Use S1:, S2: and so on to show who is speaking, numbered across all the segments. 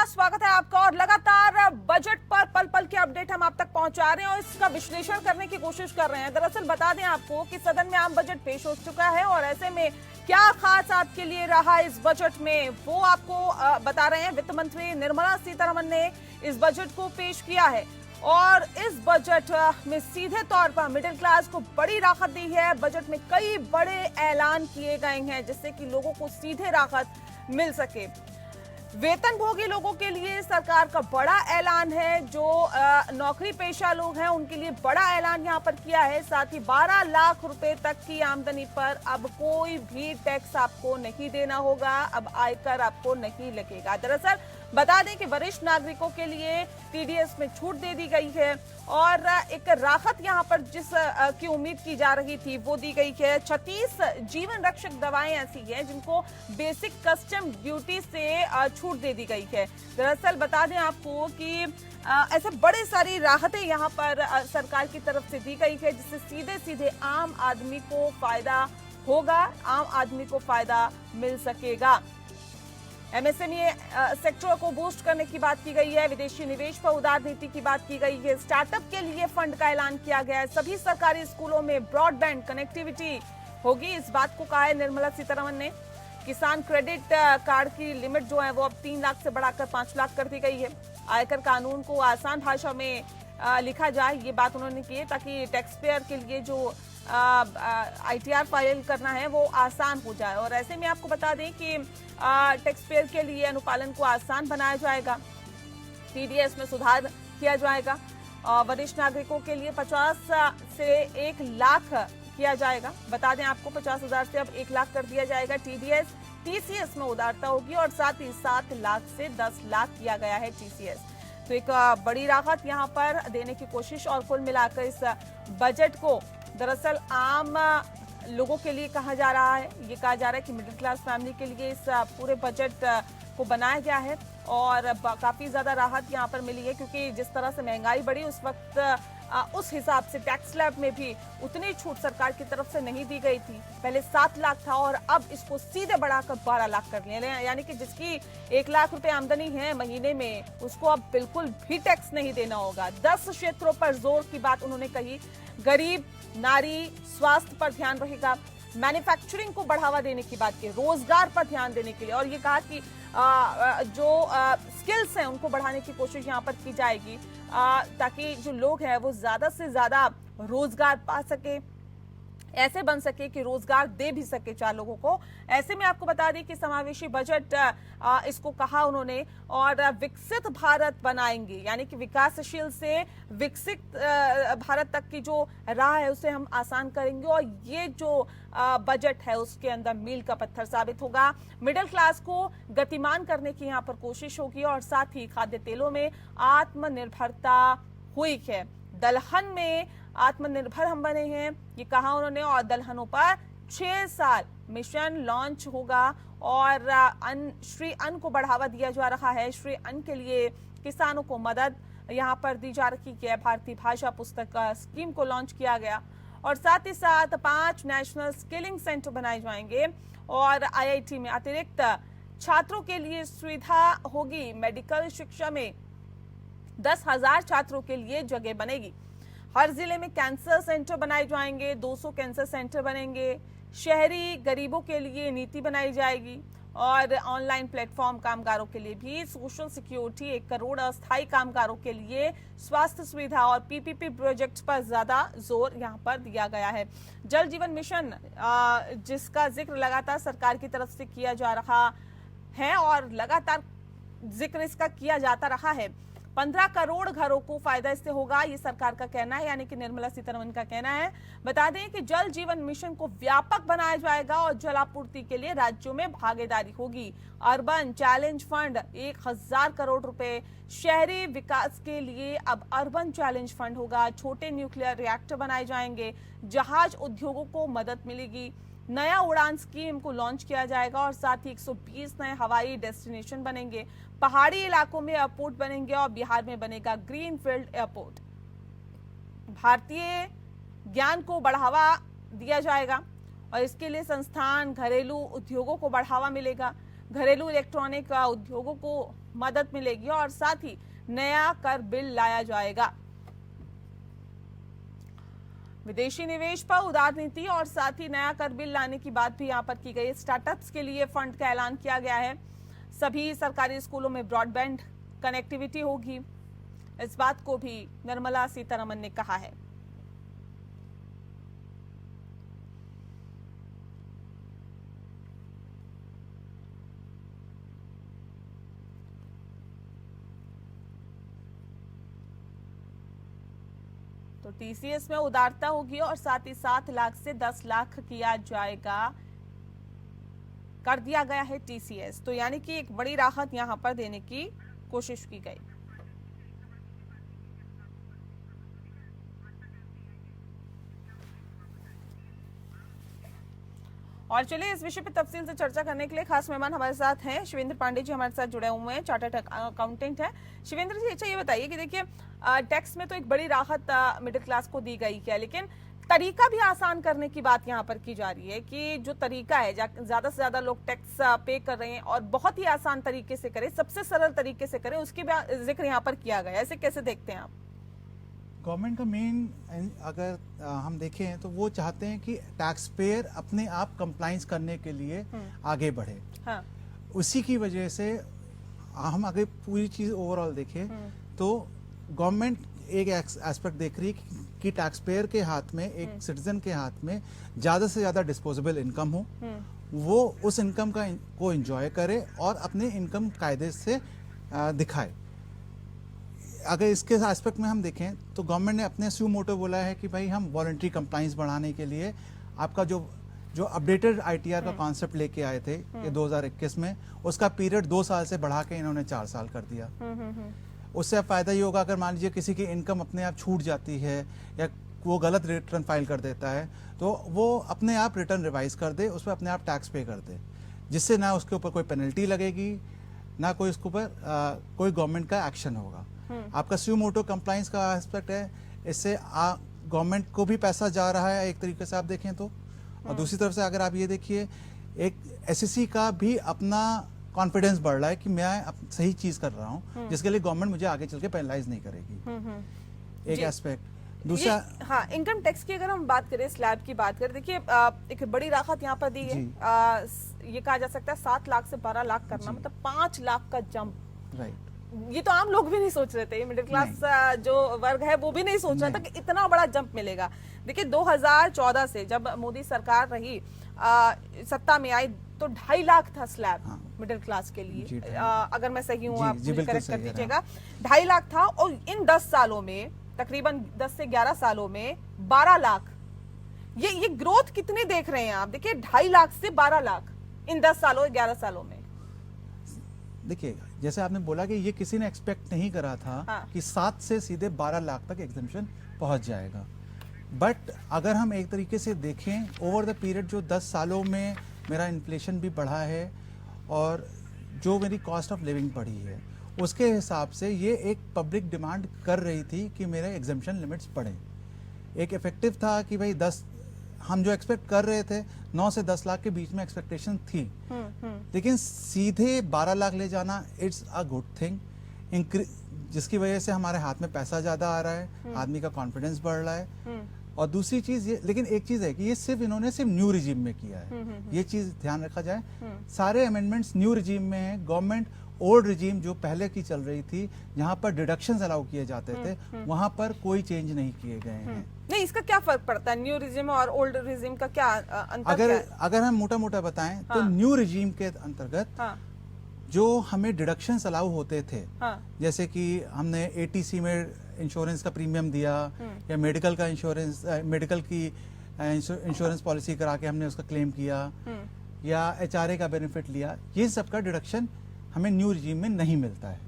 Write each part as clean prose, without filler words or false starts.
S1: नमस्कार, स्वागत है आपका। और लगातार बजट पर पल पल के अपडेट हम आप तक पहुंचा रहे हैं और इसका विश्लेषण करने की कोशिश कर रहे हैं। दरअसल बता दें आपको कि सदन में आम बजट पेश हो चुका है और ऐसे में क्या खास आपके लिए रहा इस बजट में, वो आपको बता रहे हैं। वित्त मंत्री निर्मला सीतारमण ने इस बजट को पेश किया है और इस बजट में सीधे तौर पर मिडिल क्लास को बड़ी राहत दी है। बजट में कई बड़े ऐलान किए गए हैं जिससे कि लोगों को सीधे राहत मिल सके। वेतनभोगी लोगों के लिए सरकार का बड़ा ऐलान है। जो नौकरी पेशा लोग हैं उनके लिए बड़ा ऐलान यहां पर किया है। साथ ही 12 लाख रुपए तक की आमदनी पर अब कोई भी टैक्स आपको नहीं देना होगा, अब आयकर आपको नहीं लगेगा। दरअसल बता दें कि वरिष्ठ नागरिकों के लिए टीडीएस में छूट दे दी गई है और एक राहत यहां पर जिस की उम्मीद की जा रही थी वो दी गई है। 36 जीवन रक्षक दवाएं ऐसी हैं जिनको बेसिक कस्टम ड्यूटी से छूट दे दी गई है। दरअसल बता दें आपको कि ऐसे बड़े सारी राहतें यहां पर सरकार की तरफ से दी गई है जिससे सीधे सीधे आम आदमी को फायदा होगा, आम आदमी को फायदा मिल सकेगा। एमएसएमई सेक्टर को बूस्ट करने की बात की गई है। विदेशी निवेश पर उदार नीति की बात की गई है। स्टार्टअप के लिए फंड का ऐलान किया गया है। सभी सरकारी स्कूलों में ब्रॉडबैंड कनेक्टिविटी होगी, इस बात को कहा है निर्मला सीतारमण ने। किसान क्रेडिट कार्ड की लिमिट जो है वो अब 3 लाख से बढ़ाकर 5 लाख कर दी गई है। आयकर कानून को आसान भाषा में लिखा जाए, ये बात उन्होंने की है ताकि टैक्स पेयर के लिए जो आईटीआर फाइल करना है वो आसान हो जाए। और ऐसे में आपको बता दें कि टैक्स पेयर के लिए अनुपालन को आसान बनाया जाएगा। टीडीएस में सुधार किया जाएगा। वरिष्ठ नागरिकों के लिए 50 से 1 लाख किया जाएगा। बता दें आपको 50,000 से अब 1 लाख कर दिया जाएगा। टीडीएस टीसीएस में उदारता होगी और साथ ही 7 लाख से 10 लाख किया गया है टीसीएस। तो एक बड़ी राहत यहाँ पर देने की कोशिश और कुल मिलाकर इस बजट को दरअसल आम लोगों के लिए कहा जा रहा है। ये कहा जा रहा है कि मिडिल क्लास फैमिली के लिए इस पूरे बजट को बनाया गया है और काफी ज्यादा राहत यहाँ पर मिली है क्योंकि जिस तरह से महंगाई बढ़ी उस वक्त उस हिसाब से टैक्स स्लैब में भी उतनी छूट सरकार की तरफ से नहीं दी गई थी। पहले 7 लाख था और अब इसको सीधे बढ़ाकर 12 लाख कर लिया, यानी कि जिसकी 1 लाख रुपए आमदनी है महीने में उसको अब बिल्कुल भी टैक्स नहीं देना होगा। 10 क्षेत्रों पर जोर की बात उन्होंने कही। गरीब, नारी, स्वास्थ्य पर ध्यान रहेगा। मैन्युफैक्चरिंग को बढ़ावा देने की बात की, रोजगार पर ध्यान देने के लिए, और ये कहा कि जो स्किल्स हैं उनको बढ़ाने की कोशिश यहाँ पर की जाएगी ताकि जो लोग हैं वो ज्यादा से ज्यादा रोजगार पा सके, ऐसे बन सके कि रोजगार दे भी सके 4 लोगों को। ऐसे में आपको बता दें कि समावेशी बजट इसको कहा उन्होंने और विकसित भारत बनाएंगे, यानी कि विकासशील से विकसित भारत तक की जो राह है उसे हम आसान करेंगे और ये जो बजट है उसके अंदर मील का पत्थर साबित होगा। मिडिल क्लास को गतिमान करने की यहाँ पर कोशिश होगी और साथ ही खाद्य तेलों में आत्मनिर्भरता हुई है। दलहन में आत्मनिर्भर हम बने हैं, ये कहा उन्होंने। और दलहनों पर 6 साल मिशन लॉन्च होगा और श्री अन्न को बढ़ावा दिया जा रहा है। श्री अन्न के लिए किसानों को मदद यहाँ पर दी जा रही है। भारतीय भाषा पुस्तक स्कीम को लॉन्च किया गया और साथ ही साथ 5 नेशनल स्किलिंग सेंटर बनाए जाएंगे और आईआईटी में अतिरिक्त छात्रों के लिए सुविधा होगी। मेडिकल शिक्षा में 10,000 छात्रों के लिए जगह बनेगी। हर जिले में कैंसर सेंटर बनाए जाएंगे, 200 कैंसर सेंटर बनेंगे। शहरी गरीबों के लिए नीति बनाई जाएगी और ऑनलाइन प्लेटफॉर्म कामगारों के लिए भी सोशल सिक्योरिटी, 1 करोड़ अस्थायी कामगारों के लिए स्वास्थ्य सुविधा और पीपीपी प्रोजेक्ट पर ज्यादा जोर यहाँ पर दिया गया है। जल जीवन मिशन जिसका जिक्र लगातार सरकार की तरफ से किया जा रहा है और लगातार जिक्र इसका किया जाता रहा है। 15 करोड़ घरों को फायदा इससे होगा, ये सरकार का कहना है, यानी कि निर्मला सीतारमण का कहना है। बता दें कि जल जीवन मिशन को व्यापक बनाया जाएगा और जलापूर्ति के लिए राज्यों में भागीदारी होगी। अर्बन चैलेंज फंड 1000 करोड़ रुपए। शहरी विकास के लिए अब अर्बन चैलेंज फंड होगा। छोटे न्यूक्लियर रिएक्टर बनाए जाएंगे। जहाज उद्योगों को मदद मिलेगी। नया उड़ान स्कीम को लॉन्च किया जाएगा और साथ ही 120 नए हवाई डेस्टिनेशन बनेंगे। पहाड़ी इलाकों में एयरपोर्ट बनेंगे और बिहार में बनेगा ग्रीनफील्ड एयरपोर्ट। भारतीय ज्ञान को बढ़ावा दिया जाएगा और इसके लिए संस्थान, घरेलू उद्योगों को बढ़ावा मिलेगा। घरेलू इलेक्ट्रॉनिक उद्योगों को मदद मिलेगी और साथ ही नया कर बिल लाया जाएगा। विदेशी निवेश पर उदार नीति और साथ ही नया कर बिल लाने की बात भी यहां पर की गई। स्टार्टअप्स के लिए फंड का ऐलान किया गया है। सभी सरकारी स्कूलों में ब्रॉडबैंड कनेक्टिविटी होगी, इस बात को भी निर्मला सीतारमण ने कहा है। तो टीसीएस में उदारता होगी और साथ ही 7 लाख से 10 लाख किया जाएगा, कर दिया गया है टीसीएस। तो यानी कि एक बड़ी राहत यहां पर देने की कोशिश की गई। और चलिए इस विषय पर तफसील से चर्चा करने के लिए खास मेहमान हमारे साथ हैं शिवेंद्र पांडे जी, हमारे साथ जुड़े हुए हैं, चार्टर्ड अकाउंटेंट हैं। शिवेंद्र जी, अच्छा ये बताइए कि देखिए टैक्स में तो एक बड़ी राहत मिडिल क्लास को दी गई है, लेकिन तरीका भी आसान करने की बात यहाँ पर की जा रही है कि जो तरीका है ज्यादा से ज्यादा लोग टैक्स पे कर रहे हैं और बहुत ही आसान तरीके से करें, सबसे सरल तरीके से करें, उसकी भी जिक्र यहाँ पर किया गया है। ऐसे कैसे देखते हैं आप?
S2: गवर्नमेंट का मेन अगर हम देखें तो वो चाहते हैं कि टैक्स पेयर अपने आप कंप्लाइंस करने के लिए आगे बढ़े।
S1: हाँ।
S2: उसी की वजह से हम अगर पूरी चीज ओवरऑल देखें तो गवर्नमेंट एक एस्पेक्ट देख रही है कि टैक्स पेयर के हाथ में, एक सिटीजन के हाथ में ज्यादा से ज्यादा डिस्पोजेबल इनकम हो, वो उस इनकम को एंजॉय करे और अपने इनकम कायदे से दिखाए। अगर इसके एस्पेक्ट में हम देखें तो गवर्नमेंट ने अपने स्यू मोटो बोला है कि भाई हम वॉलंटरी कंप्लाइंस बढ़ाने के लिए आपका जो अपडेटेड आईटीआर का कॉन्सेप्ट लेके आए थे ये 2021 में, उसका पीरियड 2 साल से बढ़ा के इन्होंने 4 साल कर दिया। उससे फायदा ये होगा अगर मान लीजिए किसी की इनकम अपने आप छूट जाती है या वो गलत रिटर्न फाइल कर देता है तो वो अपने आप रिटर्न रिवाइज कर दे, उस पर अपने आप टैक्स पे कर दे, जिससे ना उसके ऊपर कोई पेनल्टी लगेगी ना कोई उसके ऊपर कोई गवर्नमेंट का एक्शन होगा। आपका स्यू मोटो कंप्लाइंस का एस्पेक्ट है, इससे गवर्नमेंट को भी पैसा जा रहा है एक तरीके से आप देखें तो, और दूसरी तरफ से अगर आप ये देखिए एक एसएससी का भी अपना कॉन्फिडेंस बढ़ रहा है कि मैं सही चीज कर रहा हूँ, जिसके लिए गवर्नमेंट मुझे आगे चल के पेनलाइज नहीं करेगी। एक एस्पेक्ट। दूसरा,
S1: हाँ, इनकम टैक्स की अगर हम बात करें, स्लैब की बात करें, देखिए एक बड़ी राहत यहाँ पर दी है। ये कहा जा सकता है 7 लाख से 12 लाख करना मतलब 5 लाख का जंप।
S2: राइट।
S1: ये तो आम लोग भी नहीं सोच रहे थे, मिडिल क्लास जो वर्ग है वो भी नहीं सोच रहा था कि इतना बड़ा जंप मिलेगा। देखिए 2014 से जब मोदी सरकार रही सत्ता में आई तो 2.5 लाख था स्लैब मिडिल क्लास के लिए। अगर मैं सही हूँ आप मुझे करेक्ट कर दीजिएगा। 2.5 लाख था और इन 10 सालों में तकरीबन 10 से 11 सालों में 12 लाख। ये ग्रोथ कितनी देख रहे हैं आप? देखिए 2.5 लाख से 12 लाख इन 10 सालों 11 सालों में।
S2: देखिए जैसे आपने बोला कि ये किसी ने एक्सपेक्ट नहीं करा था कि 7 से सीधे 12 लाख तक एग्जम्पशन पहुंच जाएगा। बट अगर हम एक तरीके से देखें ओवर द पीरियड जो 10 सालों में मेरा इन्फ्लेशन भी बढ़ा है और जो मेरी कॉस्ट ऑफ लिविंग बढ़ी है, उसके हिसाब से ये एक पब्लिक डिमांड कर रही थी कि मेरे एग्जम्पशन लिमिट्स बढ़ें। एक इफेक्टिव था कि भाई 10 हम जो एक्सपेक्ट कर रहे थे 9 से 10 लाख के बीच में एक्सपेक्टेशन थी, लेकिन सीधे 12 लाख ले जाना इट्स अ गुड थिंग, जिसकी वजह से हमारे हाथ में पैसा ज्यादा आ रहा है, आदमी का कॉन्फिडेंस बढ़ रहा है। और दूसरी चीज ये, लेकिन एक चीज है कि ये इन्होंने सिर्फ न्यू रिजीम में किया है, ये चीज ध्यान रखा जाए। सारे अमेंडमेंट्स न्यू रिजीम में है। गवर्नमेंट ओल्ड रिजीम जो पहले की चल रही थी जहां पर डिडक्शंस अलाउ किए जाते थे वहां पर कोई चेंज नहीं किए गए हैं।
S1: नहीं, इसका क्या फर्क पड़ता है न्यू रिजीम और ओल्ड रिजीम का? क्या अंतर
S2: अगर हम मोटा मोटा बताएं तो न्यू रिजीम के अंतर्गत जो हमें डिडक्शंस अलाउ होते थे, जैसे कि हमने एटीसी में इंश्योरेंस का प्रीमियम दिया या मेडिकल का इंश्योरेंस, मेडिकल की इंश्योरेंस पॉलिसी करा के हमने उसका क्लेम किया या एचआरए का बेनिफिट लिया, ये सब का डिडक्शन हमें न्यू रिजीम में नहीं मिलता है।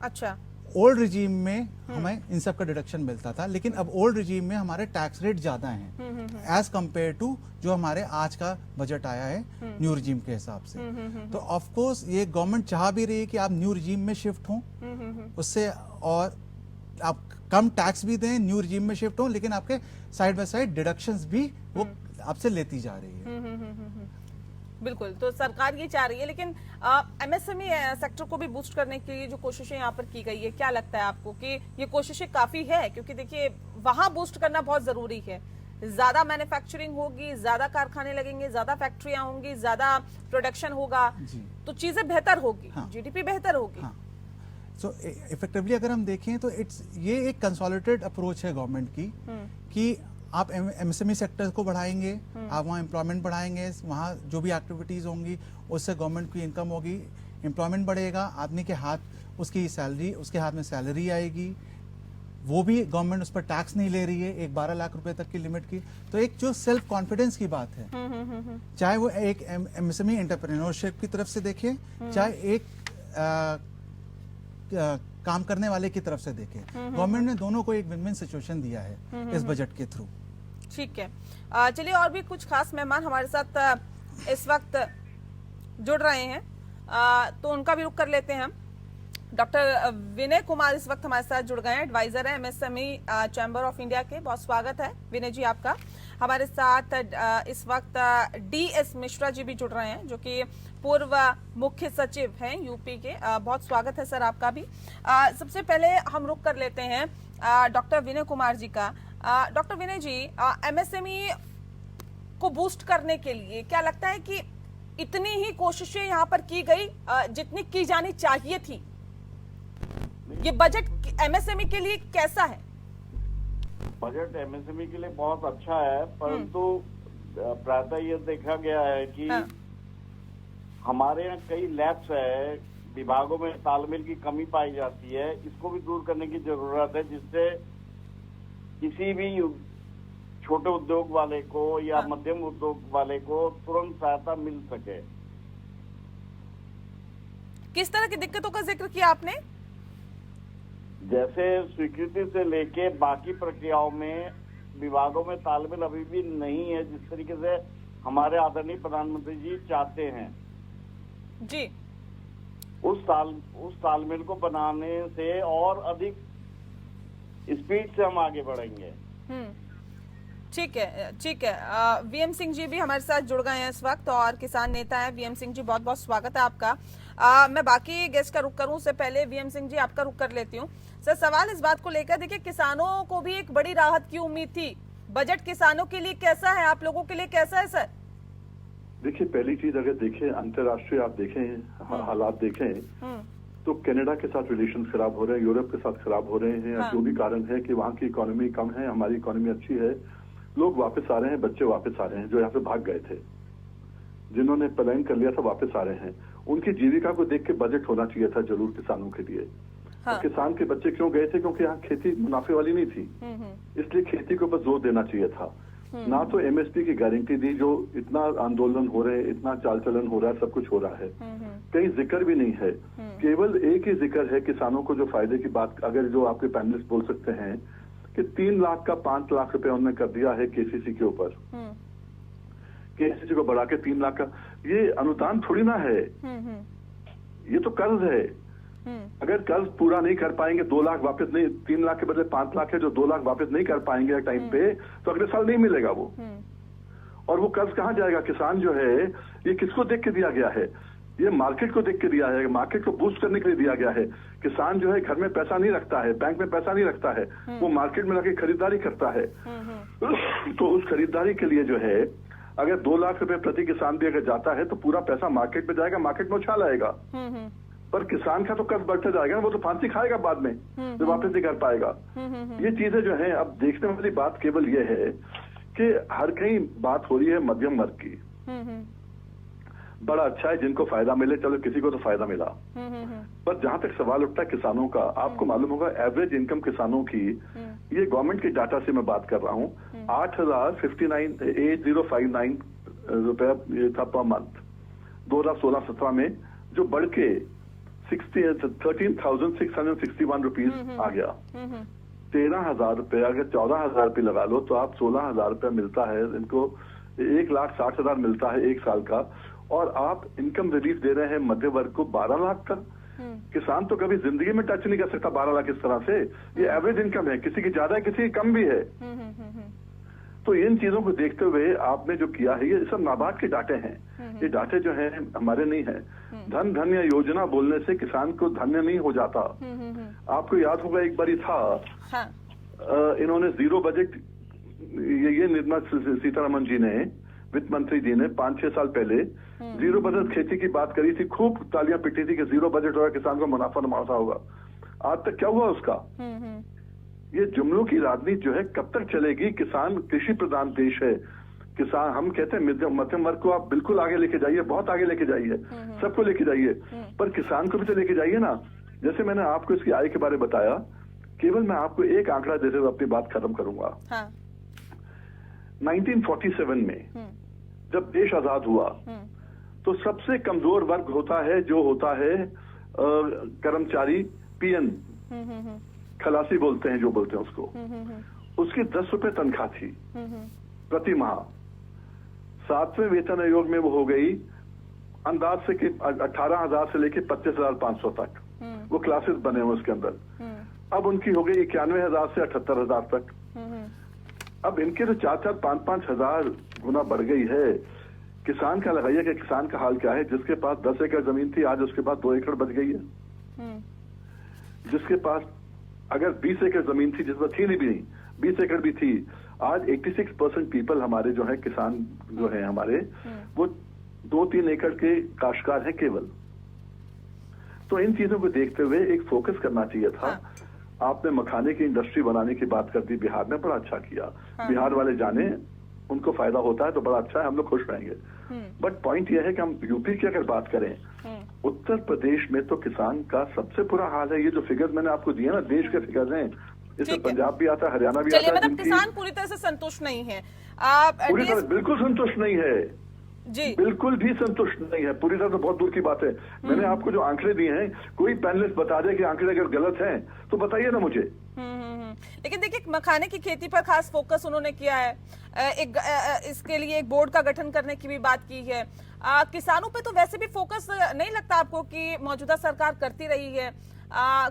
S1: अच्छा।
S2: ओल्ड रिजीम में हमें इन सब का डिडक्शन मिलता था, लेकिन अब ओल्ड रिजीम में हमारे टैक्स रेट ज्यादा हैं एज कंपेयर टू जो हमारे आज का बजट आया है न्यू रिजीम के हिसाब से। तो ऑफ कोर्स ये गवर्नमेंट चाह भी रही है कि आप न्यू रिजीम में शिफ्ट हों, उससे और आप कम टैक्स भी दें, न्यू रिजीम में शिफ्ट हों, लेकिन आपके साइड बाय साइड डिडक्शंस भी वो आपसे लेती जा रही है।
S1: बिल्कुल, तो सरकार ये चाह रही है, लेकिन एमएसएमई सेक्टर को भी बूस्ट करने के लिए जो कोशिशें यहाँ पर की गई है, क्या लगता है आपको कि ये कोशिशें काफी है? क्योंकि देखिए वहां बूस्ट करना बहुत जरूरी है। ज्यादा मैन्युफैक्चरिंग होगी, ज्यादा कारखाने लगेंगे, ज्यादा फैक्ट्रियां होंगी, ज्यादा प्रोडक्शन होगा, तो चीजें बेहतर होगी, जीडीपी बेहतर होगी।
S2: सो इफेक्टिवली अगर हम देखें तो ये एक कंसोलिडेटेड अप्रोच है गवर्नमेंट की कि आप एमएसएमई सेक्टर को बढ़ाएंगे, आप वहाँ एम्प्लॉयमेंट बढ़ाएंगे, वहाँ जो भी एक्टिविटीज होंगी उससे गवर्नमेंट की इनकम होगी, एम्प्लॉयमेंट बढ़ेगा, आदमी के हाथ उसके हाथ में सैलरी आएगी, वो भी गवर्नमेंट उस पर टैक्स नहीं ले रही है, एक 12 लाख रुपए तक की लिमिट की। तो एक जो सेल्फ कॉन्फिडेंस की बात है, चाहे वो एक एमएसएमई एंटरप्रेन्योरशिप की तरफ से देखे, चाहे एक काम करने वाले की तरफ से देखे, गवर्नमेंट ने दोनों को एक विन विन सिचुएशन दिया है इस बजट के थ्रू।
S1: ठीक है, चलिए और भी कुछ खास मेहमान हमारे साथ इस वक्त जुड़ रहे हैं, तो उनका भी रुख कर लेते हैं हम। डॉक्टर विनय कुमार इस वक्त हमारे साथ जुड़ गए हैं, एडवाइजर है एमएसएमई चैम्बर ऑफ इंडिया के। बहुत स्वागत है विनय जी आपका। हमारे साथ इस वक्त डीएस मिश्रा जी भी जुड़ रहे हैं, जो कि पूर्व मुख्य सचिव हैं यूपी के। बहुत स्वागत है सर आपका भी। सबसे पहले हम रुख कर लेते हैं डॉक्टर विनय कुमार जी का। डॉक्टर विनय जी, एमएसएमई को बूस्ट करने के लिए क्या लगता है कि इतनी ही कोशिशें यहाँ पर की गई जितनी की जानी चाहिए थी? ये बजट एमएसएमई के लिए कैसा है?
S3: बजट एमएसएमई के लिए बहुत अच्छा है, परंतु प्रायः ये देखा गया है कि हमारे यहाँ कई लैब्स है, विभागों में तालमेल की कमी पाई जाती है। इसको भी दूर करने की जरूरत है, जिससे किसी भी छोटे उद्योग वाले को या मध्यम उद्योग वाले को तुरंत सहायता मिल सके।
S1: किस तरह की दिक्कतों का जिक्र किया आपने?
S3: जैसे स्वीकृति से लेके बाकी प्रक्रियाओं में विभागों में तालमेल अभी भी नहीं है, जिस तरीके से हमारे आदरणीय प्रधानमंत्री जी चाहते हैं
S1: जी।
S3: उस तालमेल को बनाने से और अधिक स्पीड से हम आगे बढ़ेंगे।
S1: ठीक है, ठीक है। वीएम सिंह जी भी हमारे साथ जुड़ गए हैं इस वक्त और किसान नेता हैं। वीएम सिंह जी, बहुत बहुत स्वागत है आपका। मैं बाकी गेस्ट का रुख करूं उससे पहले वीएम सिंह जी आपका रुख कर लेती हूं। सर, सवाल इस बात को लेकर, देखिए किसानों को भी एक बड़ी राहत की उम्मीद थी। बजट किसानों के लिए कैसा है, आप लोगों के लिए कैसा है सर?
S4: देखिए, पहली चीज अगर देखें अंतर्राष्ट्रीय आप देखें हालात देखें तो कनाडा के साथ रिलेशन खराब हो रहे हैं, यूरोप के साथ खराब हो रहे हैं। जो भी कारण है कि वहाँ की इकोनॉमी कम है, हमारी इकोनॉमी अच्छी है, लोग वापस आ रहे हैं, बच्चे वापस आ रहे हैं जो यहाँ से भाग गए थे, जिन्होंने पलायन कर लिया था वापस आ रहे हैं। उनकी जीविका को देख के बजट होना चाहिए था जरूर किसानों के लिए। हाँ। किसान के बच्चे क्यों गए थे? क्योंकि यहाँ खेती मुनाफे वाली नहीं थी, इसलिए खेती के ऊपर जोर देना चाहिए था। ना तो एमएसपी की गारंटी दी, जो इतना आंदोलन हो रहे हैं, इतना चाल चलन हो रहा है, सब कुछ हो रहा है, कहीं जिक्र भी नहीं है। केवल एक ही जिक्र है किसानों को जो फायदे की बात, अगर जो आपके पैनलिस्ट बोल सकते हैं कि 3 लाख का 5 लाख रुपए उन्होंने कर दिया है केसीसी के ऊपर, केसीसी को बढ़ा के 3 लाख का, ये अनुदान थोड़ी ना है, ये तो कर्ज है। अगर कर्ज पूरा नहीं कर पाएंगे, 2 लाख वापस नहीं, 3 लाख के बदले 5 लाख है, जो 2 लाख वापस नहीं कर पाएंगे टाइम पे, तो अगले साल नहीं मिलेगा वो। और वो कर्ज कहाँ जाएगा? किसान जो है, ये किसको देख के दिया गया है? ये मार्केट को देख के दिया है, मार्केट को बूस्ट करने के लिए दिया गया है। किसान जो है घर में पैसा नहीं रखता है, बैंक में पैसा नहीं रखता है, वो मार्केट में जाके खरीदारी करता है। तो उस खरीदारी के लिए जो है, अगर 2 लाख रुपए प्रति किसान भी अगर जाता है तो पूरा पैसा मार्केट में जाएगा, मार्केट में उछाल आएगा। पर किसान का तो कर्ज बढ़ते जाएगा, वो तो फांसी खाएगा बाद में, जो वापस नहीं कर पाएगा। ये चीजें जो है, अब देखने वाली बात केवल ये है कि हर कहीं बात हो रही है मध्यम वर्ग की। बड़ा अच्छा है जिनको फायदा मिले, चलो किसी को तो फायदा मिला। पर जहां तक सवाल उठता है किसानों का, आपको मालूम होगा एवरेज इनकम किसानों की, ये गवर्नमेंट के डाटा से मैं बात कर रहा हूँ, 8,059 रुपया था पर मंथ 2016-17 में, जो बढ़ के 13,661 रुपीज आ गया। 13,000 रुपये, अगर 14,000 रुपये लगा लो तो आप 16,000 रुपये मिलता है इनको, 1,60,000 मिलता है एक साल का, और आप इनकम रिलीफ दे रहे हैं मध्य वर्ग को 12 लाख का। किसान तो कभी जिंदगी में टच नहीं कर सकता 12 लाख इस तरह से। ये एवरेज इनकम है, किसी की ज्यादा है, किसी की कम भी है। तो इन चीजों को देखते हुए आपने जो किया है, ये सब नाबार्ड के डाटे हैं। ये डाटे जो हैं हमारे नहीं है। धन धन्य योजना बोलने से किसान को धन्य नहीं हो जाता। आपको याद होगा एक बार था,
S1: हाँ।
S4: इन्होंने जीरो बजट, ये निर्मला सीतारमण जी ने, वित्त मंत्री जी ने 5-6 साल पहले जीरो बजट खेती की बात करी थी, खूब तालियां पिटी थी कि जीरो बजट होगा, किसान को मुनाफा मुनाफा होगा। आज तक क्या हुआ उसका? ये जुमलों की राजनीति जो है कब तक चलेगी? किसान कृषि प्रधान देश है। किसान, हम कहते हैं मध्यम वर्ग को आप बिल्कुल आगे लेके जाइए, बहुत आगे लेके जाइए, सबको लेके जाइए, पर किसान को भी तो लेके जाइए ना। जैसे मैंने आपको इसकी आय के बारे में बताया, केवल मैं आपको एक आंकड़ा देते हुए अपनी बात खत्म करूंगा।
S1: हाँ।
S4: 1947 में जब देश आजाद हुआ तो सबसे कमजोर वर्ग होता है जो होता है कर्मचारी, पीएन, खलासी बोलते हैं, जो बोलते हैं उसको, उसकी 10 रुपए तनख्वाह थी प्रति माह। 7वें वेतन आयोग में वो हो गई अंदाज से कि 18,000 से लेके 25,500 तक वो क्लासेस बने हुए उसके अंदर। अब उनकी हो गई 91,000 से 78,000 तक। अब इनके तो 4-4, 5-5 हजार गुना बढ़ गई है। किसान का लगाइए कि किसान का हाल क्या है, जिसके पास 10 एकड़ जमीन थी आज उसके पास 2 एकड़ बच गई है। जिसके पास अगर 20 एकड़ जमीन थी, जिसमें थी नहीं भी नहीं, 20 एकड़ भी थी, आज 86% पीपल हमारे जो है, किसान जो है हमारे, वो 2-3 एकड़ के काश्तकार हैं केवल। तो इन चीजों को देखते हुए एक फोकस करना चाहिए था। आपने मखाने की इंडस्ट्री बनाने की बात कर दी बिहार में, बड़ा अच्छा किया। बिहार वाले जाने, उनको फायदा होता है तो बड़ा अच्छा है, हम लोग खुश रहेंगे। बट पॉइंट यह है कि हम यूपी की अगर बात करें, उत्तर प्रदेश में तो किसान का सबसे बुरा हाल है। ये जो फिगर्स मैंने आपको दिए ना, देश के फिगर्स हैं, इसमें पंजाब भी आता है, हरियाणा भी आता है।
S1: मतलब किसान पूरी तरह से संतुष्ट नहीं है। आप
S4: पूरी तरह बिल्कुल संतुष्ट नहीं है
S1: जी,
S4: बिल्कुल भी संतुष्ट नहीं है। पूरी तरह तो बहुत दूर की बात है। मैंने आपको जो आंकड़े दिए हैं, कोई पैनलिस्ट बता दे कि आंकड़े अगर गलत हैं तो बताइए ना मुझे।
S1: लेकिन देखिए, मखाने की खेती पर खास फोकस उन्होंने किया है। इसके लिए एक बोर्ड का गठन करने की भी बात की है। किसानों पे तो वैसे भी फोकस नहीं लगता आपको कि मौजूदा सरकार करती रही है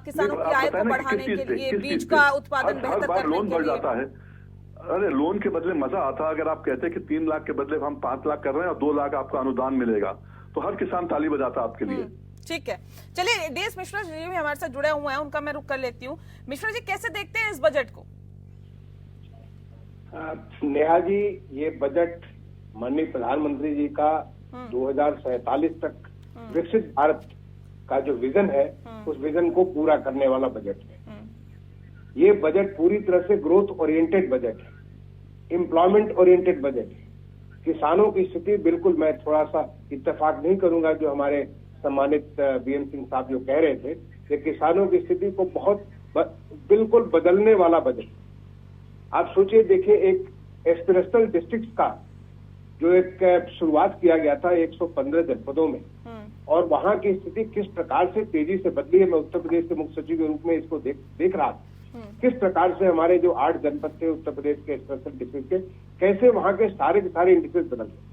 S1: किसानों की आय को बढ़ाने के लिए, बीज का उत्पादन बेहतर करने के लिए?
S4: अरे लोन के बदले मजा आता अगर आप कहते हैं कि 3 लाख के बदले हम 5 लाख कर रहे हैं और 2 लाख आपका अनुदान मिलेगा, तो हर किसान ताली बजाता आपके लिए।
S1: ठीक है, चलिए DS मिश्रा जी भी हमारे साथ जुड़े हुए हैं, उनका मैं रुख कर लेती हूँ। मिश्रा जी, कैसे देखते हैं इस बजट को?
S5: नेहा जी, ये बजट माननीय प्रधानमंत्री जी का 2047 तक विकसित भारत का जो विजन है, उस विजन को पूरा करने वाला बजट है। ये बजट पूरी तरह से ग्रोथ ओरिएंटेड बजट है, एम्प्लॉयमेंट ओरिएंटेड बजट है। किसानों की स्थिति बिल्कुल, मैं थोड़ा सा इत्तेफाक नहीं करूंगा जो हमारे सम्मानित BN सिंह साहब जो कह रहे थे कि किसानों की स्थिति को बहुत बिल्कुल बदलने वाला बजट। आप सोचिए, देखिए, एक एस्पिरेशनल डिस्ट्रिक्ट का जो एक शुरुआत किया गया था 115 जनपदों में, और वहां की स्थिति किस प्रकार से तेजी से बदली है। मैं उत्तर प्रदेश के मुख्य सचिव के रूप में इसको देख रहा था, किस प्रकार से हमारे जो 8 जनपद थे उत्तर प्रदेश के स्पेशल डिस्ट्रिक्ट के, कैसे वहां के सारे इंडिसेस बदल गए।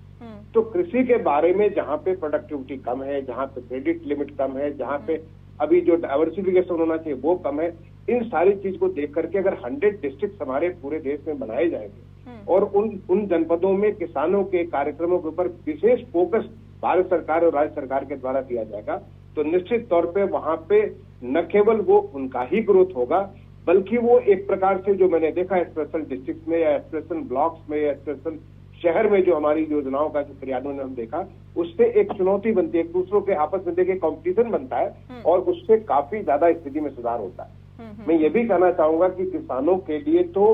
S5: तो कृषि के बारे में जहाँ पे प्रोडक्टिविटी कम है, जहाँ पे क्रेडिट लिमिट कम है, जहाँ पे अभी जो डाइवर्सिफिकेशन होना चाहिए वो कम है, इन सारी चीज को देख करके अगर 100 डिस्ट्रिक्ट हमारे पूरे देश में बनाए जाएंगे और उन जनपदों में किसानों के कार्यक्रमों के ऊपर विशेष फोकस भारत सरकार और राज्य सरकार के द्वारा दिया जाएगा, तो निश्चित तौर पे वहां पे न केवल वो उनका ही ग्रोथ होगा, बल्कि वो एक प्रकार से जो मैंने देखा स्पेशल डिस्ट्रिक्ट में या स्पेशल ब्लॉक्स में या स्पेशल शहर में जो हमारी योजनाओं का जो क्रियान्वयन हम देखा, उससे एक चुनौती बनती है, एक दूसरों के आपस में देखिए कंपटीशन बनता है और उससे काफी ज्यादा स्थिति में सुधार होता है। मैं ये भी कहना चाहूंगा कि किसानों के लिए तो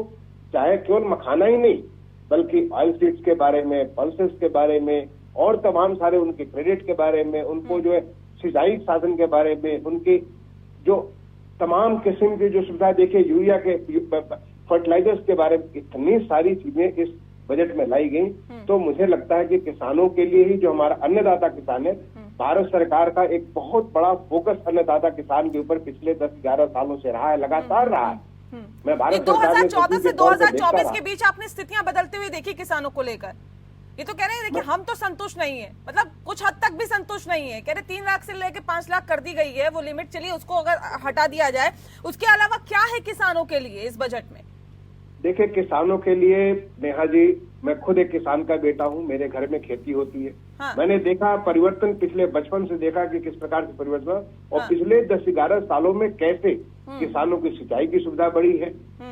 S5: चाहे केवल मखाना ही नहीं, बल्कि ऑयल सीड्स के बारे में, पल्सेस के बारे में और तमाम सारे उनके क्रेडिट के बारे में, उनको जो है सिंचाई साधन के बारे में, उनकी जो तमाम किस्म की जो सुविधा, देखिए यूरिया के फर्टिलाइजर्स के बारे में इतनी सारी चीजें इस बजट में लाई गई। तो मुझे लगता है कि किसानों के लिए ही जो हमारा अन्नदाता किसान है, भारत सरकार का एक बहुत बड़ा फोकस अन्नदाता किसान के ऊपर पिछले 10-11 सालों से रहा है, लगातार रहा है। मैं भारत
S1: 2014 से 2024 के बीच आपने स्थितियां बदलते हुए देखी किसानों को लेकर। ये तो कह रहे हैं देखिए हम तो संतुष्ट नहीं है, मतलब कुछ हद तक भी संतुष्ट नहीं है। कह रहे 3 लाख से लेकर 5 लाख कर दी गई है वो लिमिट, चलिए उसको अगर हटा दिया जाए, उसके अलावा क्या है किसानों के लिए इस बजट में?
S5: देखिए, किसानों के लिए नेहा जी, मैं खुद एक किसान का बेटा हूँ, मेरे घर में खेती होती है।
S1: हाँ।
S5: मैंने देखा परिवर्तन, पिछले बचपन से देखा कि किस प्रकार से परिवर्तन, और
S1: हाँ।
S5: पिछले 10-11 सालों में कैसे किसानों की सिंचाई की सुविधा बढ़ी है,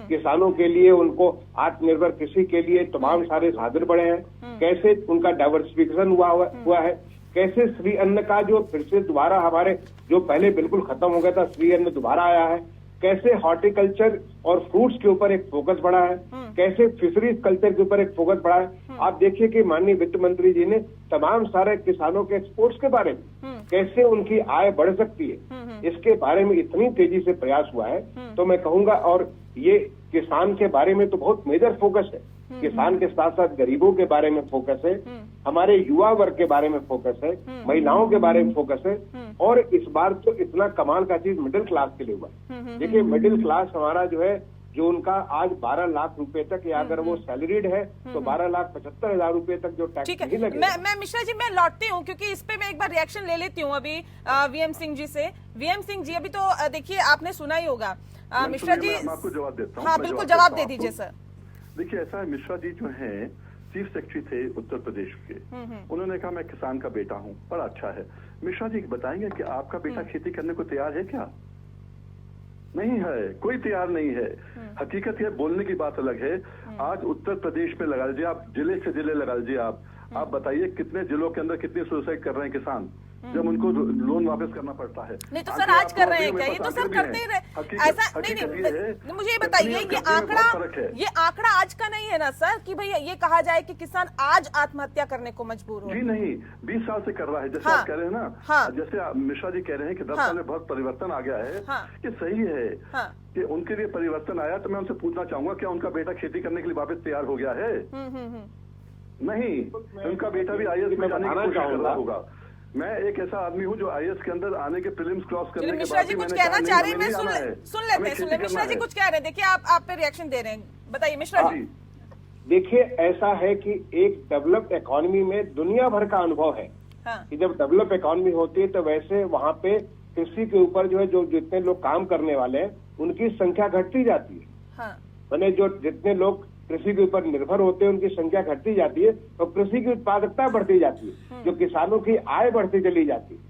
S5: किसानों के लिए, उनको आत्मनिर्भर कृषि के लिए तमाम सारे साधन बढ़े हैं, कैसे उनका डाइवर्सिफिकेशन हुआ है, कैसे श्री अन्न का जो फिर से दोबारा हमारे जो पहले बिल्कुल खत्म हो गया था, श्री अन्न दोबारा आया है, कैसे हॉर्टिकल्चर और फ्रूट्स के ऊपर एक फोकस बढ़ा है, कैसे फिशरीज कल्चर के ऊपर एक फोकस बढ़ा है। आप देखिए कि माननीय वित्त मंत्री जी ने तमाम सारे किसानों के एक्सपोर्ट्स के बारे में, कैसे उनकी आय बढ़ सकती है, इसके बारे में इतनी तेजी से प्रयास हुआ है। तो मैं कहूंगा, और ये किसान के बारे में तो बहुत मेजर फोकस है, किसान के साथ साथ गरीबों के बारे में फोकस है, हमारे युवा वर्ग के बारे में फोकस है, महिलाओं के बारे में फोकस है, और इस बार तो इतना कमाल का चीज मिडिल क्लास के लिए हुआ है। देखिए, मिडिल क्लास हमारा जो है, जो उनका आज 12 लाख रुपए तक, या अगर वो सैलरीड है तो 12,75,000 रुपए तक जो टैक्स नहीं लगेगा।
S1: मैं मिश्रा जी, मैं लौटती हूँ क्योंकि इस पे मैं एक बार रिएक्शन ले लेती हूँ अभी वीएम सिंह जी से। वीएम सिंह जी, अभी तो देखिए आपने सुना ही होगा मिश्रा जी।
S4: मैं आपको जवाब देता हूँ।
S1: हाँ बिल्कुल, जवाब दे दीजिए सर।
S4: देखिए, ऐसा है, मिश्रा जी जो हैं चीफ सेक्रेटरी थे उत्तर प्रदेश के, उन्होंने कहा मैं किसान का बेटा हूँ, बड़ा अच्छा है। मिश्रा जी बताएंगे कि आपका बेटा खेती करने को तैयार है क्या? नहीं है, कोई तैयार नहीं है। हकीकत है, बोलने की बात अलग है। आज उत्तर प्रदेश में लगा लीजिए आप, जिले से जिले लगा लीजिए आप बताइए कितने जिलों के अंदर कितने सुसाइड कर रहे हैं किसान, जब उनको लोन वापस करना पड़ता है।
S1: नहीं तो सर आज कर रहे हैं क्या? ये तो सर करते ही रहे। ऐसा नहीं, मुझे ये बताइए, ये आंकड़ा आज का नहीं है ना सर, कि भाई ये कहा जाए कि किसान आज आत्महत्या करने को मजबूर हो।
S4: जी नहीं, 20 साल से कर रहा है, जैसे आप कह रहे हैं ना, जैसे मिश्रा जी कह रहे हैं कि 10 साल में बहुत परिवर्तन आ गया है, ये सही है कि उनके लिए परिवर्तन आया। तो मैं उनसे पूछना चाहूंगा, क्या उनका बेटा खेती करने के लिए वापस तैयार हो गया है? नहीं, उनका बेटा भी IAS में जाने की कोशिश कर रहा होगा। मैं एक ऐसा आदमी हूँ जो IAS के अंदर आने के प्रीलिम्स क्रॉस करने के
S1: मिश्रा जी कुछ कहना चाह रहे हैं, सुन लेते हैं। मिश्रा जी कुछ कह रहे हैं, देखिए आप पे रिएक्शन दे रहे हैं, बताइए मिश्रा जी।
S5: देखिए, ऐसा है कि एक डेवलप्ड इकोनॉमी में दुनिया भर का अनुभव है कि जब डेवलप इकोनॉमी होती है तो वैसे वहाँ पे कृषि के ऊपर जो है, जो जितने लोग काम करने वाले हैं उनकी संख्या घटती जाती है। मैंने जो जितने लोग कृषि के ऊपर निर्भर होते हैं उनकी संख्या घटती जाती है, और कृषि की उत्पादकता बढ़ती जाती है, जो किसानों की आय बढ़ती चली जाती है।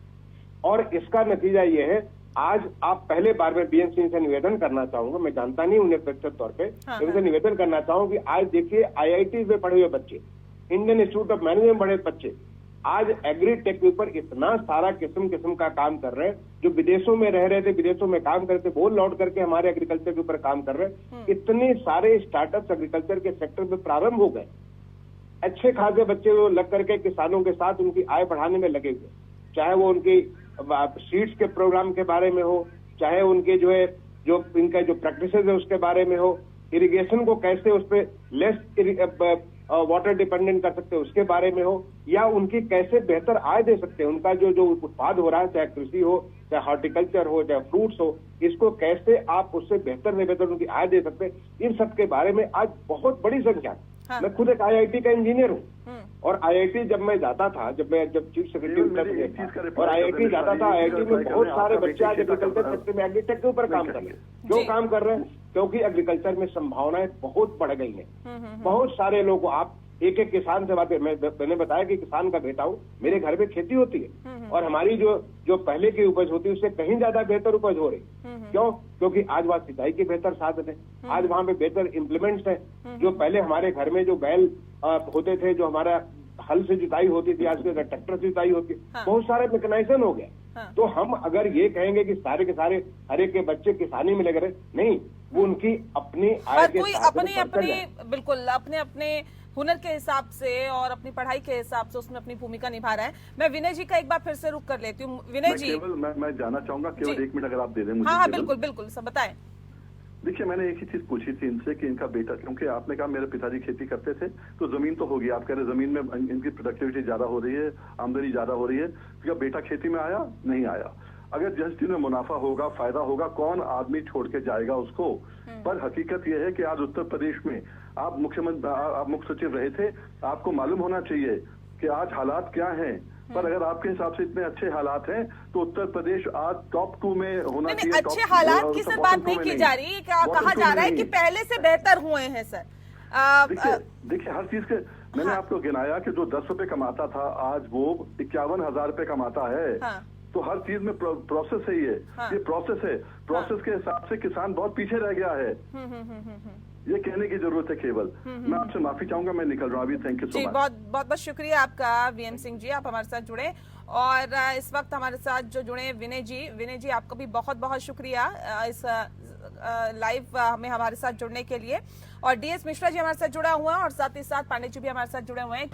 S5: और इसका नतीजा ये है, आज आप पहले बार में वीएम सिंह से निवेदन करना चाहूंगा, मैं जानता नहीं उन्हें व्यक्तिगत तौर पे, उनसे निवेदन करना चाहूंगा कि आज देखिए IIT में पढ़े हुए बच्चे, इंडियन इंस्टीट्यूट ऑफ मैनेजमेंट पढ़े बच्चे आज एग्रीटेक के ऊपर इतना सारा किस्म का काम कर रहे हैं, जो विदेशों में रह रहे थे, विदेशों में काम करते, वो लौट करके हमारे एग्रीकल्चर के ऊपर काम कर रहे हैं। इतने सारे स्टार्टअप्स एग्रीकल्चर के सेक्टर में प्रारंभ हो गए, अच्छे खासे बच्चे वो लग करके किसानों के साथ उनकी आय बढ़ाने में लगे हुए, चाहे वो उनकी सीड्स के प्रोग्राम के बारे में हो, चाहे उनके जो है जो इनका जो प्रैक्टिसेस है उसके बारे में हो, इरिगेशन को कैसे उस पर लेस वाटर डिपेंडेंट कर सकते हैं उसके बारे में हो, या उनकी कैसे बेहतर आय दे सकते हैं, उनका जो उत्पाद हो रहा है, चाहे कृषि हो, चाहे हॉर्टिकल्चर हो, चाहे फ्रूट्स हो, इसको कैसे आप उससे बेहतर से बेहतर उनकी आय दे सकते हैं, इन सब के बारे में आज बहुत बड़ी संख्या। मैं खुद एक IIT का इंजीनियर हूँ, और IIT जब मैं जाता था, जब चीफ सेक्रेटरी और IIT जाता था, IIT में बहुत सारे बच्चे आज एग्रीकल्चर सेक्टर में एग्रीटेक के ऊपर काम कर रहे हैं। क्यों काम कर रहे हैं? क्योंकि एग्रीकल्चर में संभावनाएं बहुत बढ़ गई हैं। बहुत सारे लोग, आप एक किसान से बात करें, मैंने बताया कि किसान का बेटा हूँ, मेरे घर में खेती होती है, और हमारी जो पहले की उपज होती है उससे कहीं ज्यादा बेहतर उपज हो रही। क्यों? क्योंकि आज वहाँ सिंचाई के बेहतर साधन है, आज वहाँ पे बेहतर इम्प्लीमेंट्स है। जो पहले हमारे घर में जो बैल होते थे, जो हमारा हल से जुताई होती थी, आज के ट्रैक्टर से जुताई होती है, बहुत सारे मैकेनाइजेशन हो गया। तो हम अगर ये कहेंगे कि सारे के सारे हर एक के बच्चे किसानी में लगे रहे, नहीं, वो उनकी अपनी आय के
S1: बिल्कुल अपने हुनर के हिसाब से और अपनी पढ़ाई के हिसाब से उसमें अपनी भूमिका निभा रहा है। मैं विनय जी का एक बार फिर से रुक कर लेती हूँ। विनय जी,
S4: मैं जाना चाहूंगा, केवल 1 मिनट अगर आप दे दें मुझे।
S1: हाँ बिल्कुल सब बताएं।
S4: देखिए, मैंने एक ही चीज पूछी थी इनसे कि इनका बेटा, क्योंकि आपने कहा मेरे पिताजी खेती करते थे, तो जमीन तो होगी, आप कह रहे जमीन में इनकी प्रोडक्टिविटी ज्यादा हो रही है, आमदनी ज्यादा हो रही है, क्या बेटा खेती में आया? नहीं आया। अगर जिस दिन में मुनाफा होगा, फायदा होगा, कौन आदमी छोड़ के जाएगा उसको? पर हकीकत यह है कि आज उत्तर प्रदेश में आप मुख्य सचिव रहे थे, आपको मालूम होना चाहिए कि आज हालात क्या हैं। पर अगर आपके हिसाब से इतने अच्छे हालात हैं तो उत्तर प्रदेश आज टॉप 2 में होना
S1: नहीं,
S4: चाहिए।
S1: अच्छे हालात की सिर्फ बात नहीं की जा रही, कहा जा रहा है कि पहले से बेहतर हुए हैं सर।
S4: देखिए हर चीज के मैंने आपको गिनाया कि जो 10 रुपए कमाता था आज वो 51,000 रुपए कमाता है। तो हर चीज में प्रोसेस है ये प्रोसेस है। प्रोसेस के हिसाब से किसान बहुत पीछे रह गया है। ये कहने की जरूरत है केवल। मैं आपसे माफी चाहूंगा, मैं निकल रहा हूँ अभी। Thank you so much.
S1: बहुत बहुत शुक्रिया आपका वीएम सिंह जी, आप हमारे साथ जुड़े और इस वक्त हमारे साथ जो जुड़े विनय जी आपका भी बहुत बहुत शुक्रिया इस लाइव में हमारे साथ जुड़ने के लिए। और डीएस मिश्रा जी हमारे साथ जुड़ा हुआ है और साथ ही साथ पांडे जी भी हमारे साथ जुड़े हुए हैं।